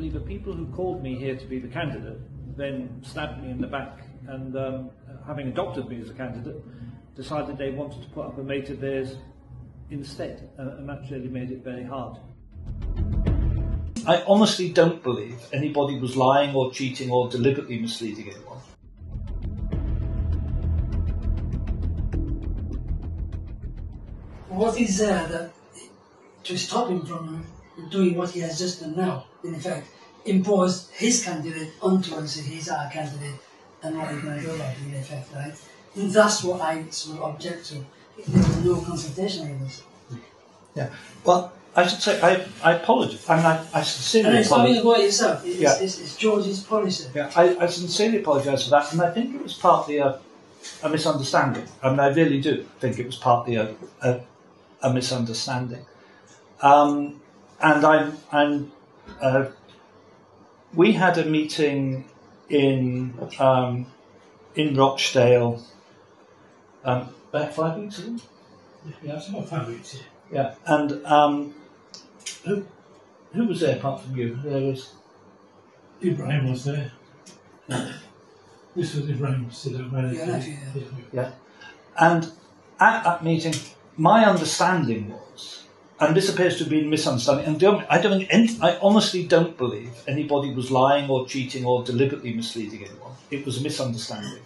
believe the people who called me here to be the candidate then stabbed me in the back and, having adopted me as a candidate, decided they wanted to put up a mate of theirs instead, and that really made it very hard. I honestly don't believe anybody was lying or cheating or deliberately misleading anyone. What is there that to stop him from doing what he has just done now? In effect, impose his candidate onto us, say he's our candidate, and what he's going to do about it, in effect, right? And that's what I sort of object to. There was no consultation with us. Yeah, well, I should say I apologise. I mean, I sincerely and it's apologise. not about yourself. It's George's policy. Yeah, I sincerely apologise for that, and I think it was partly a misunderstanding. I mean, I really do think it was partly a misunderstanding. And we had a meeting in Rochdale about 5 weeks ago. Yeah, it's about 5 weeks. Yeah, and who was there apart from you? There was Ibrahim was there. This was Ibrahim still at yeah. And at that meeting, my understanding was, and this appears to have been a misunderstanding, and I honestly don't believe anybody was lying or cheating or deliberately misleading anyone. It was a misunderstanding.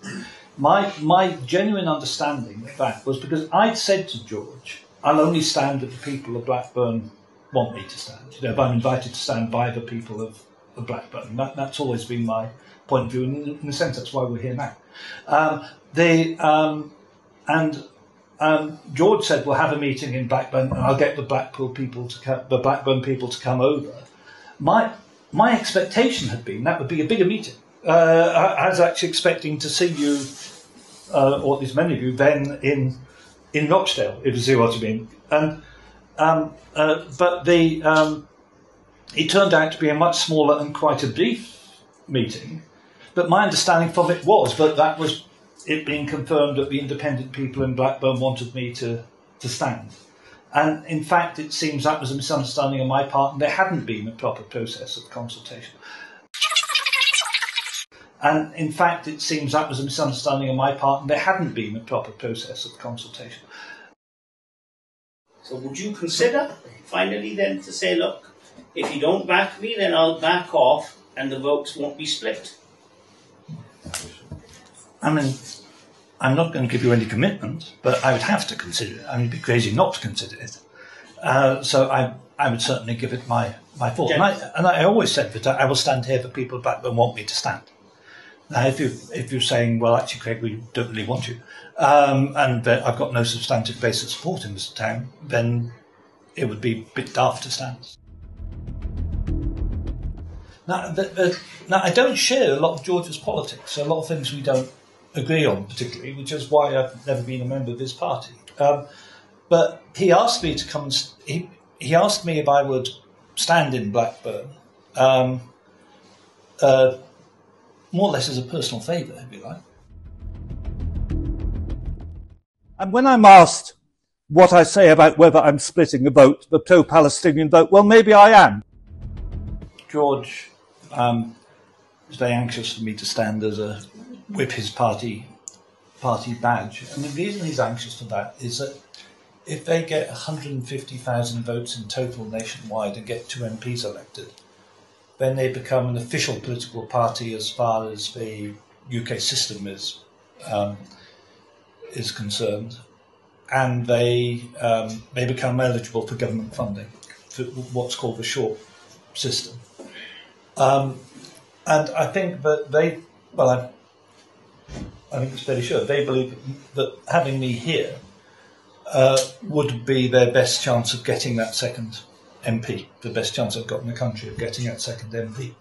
My genuine understanding of that was because I'd said to George, I'll only stand if the people of Blackburn want me to stand. You know, if I'm invited to stand by the people of Blackburn. That's always been my point of view, and in a sense that's why we're here now. George said we'll have a meeting in Blackburn and I'll get the Blackburn people to come over. My expectation had been that would be a bigger meeting. I was actually expecting to see you, or at least many of you, then in Rochdale, if you see what I mean. But it turned out to be a much smaller and quite a brief meeting. But my understanding from it was that was it being confirmed that the independent people in Blackburn wanted me to stand. And in fact, it seems that was a misunderstanding on my part, and there hadn't been a proper process of consultation. And in fact, it seems that was a misunderstanding on my part, and there hadn't been a proper process of consultation. So would you consider, finally then, to say, look, if you don't back me, then I'll back off, and the votes won't be split? I mean, I'm not going to give you any commitment, but I would have to consider it. I mean, it'd be crazy not to consider it. So I would certainly give it my thought. And I always said that I will stand here for people that want me to stand. Now, if you're saying, well, actually, Craig, we don't really want you, and I've got no substantive base of support in this town, then it would be a bit daft to stand. Now, I don't share a lot of George's politics. A lot of things we don't agree on, particularly, which is why I've never been a member of his party. But he asked me to come. He asked me if I would stand in Blackburn, more or less as a personal favour, if you like. And when I'm asked what I say about whether I'm splitting the vote, the pro-Palestinian vote, well, maybe I am. George was very anxious for me to stand as with his party badge. And the reason he's anxious for that is that if they get 150,000 votes in total nationwide and get 2 MPs elected, then they become an official political party as far as the UK system is concerned, and they become eligible for government funding, for what's called the short system. And I think that I think it's fairly sure they believe that having me here would be their best chance of getting that second MP, the best chance I've got in the country of getting that second MP.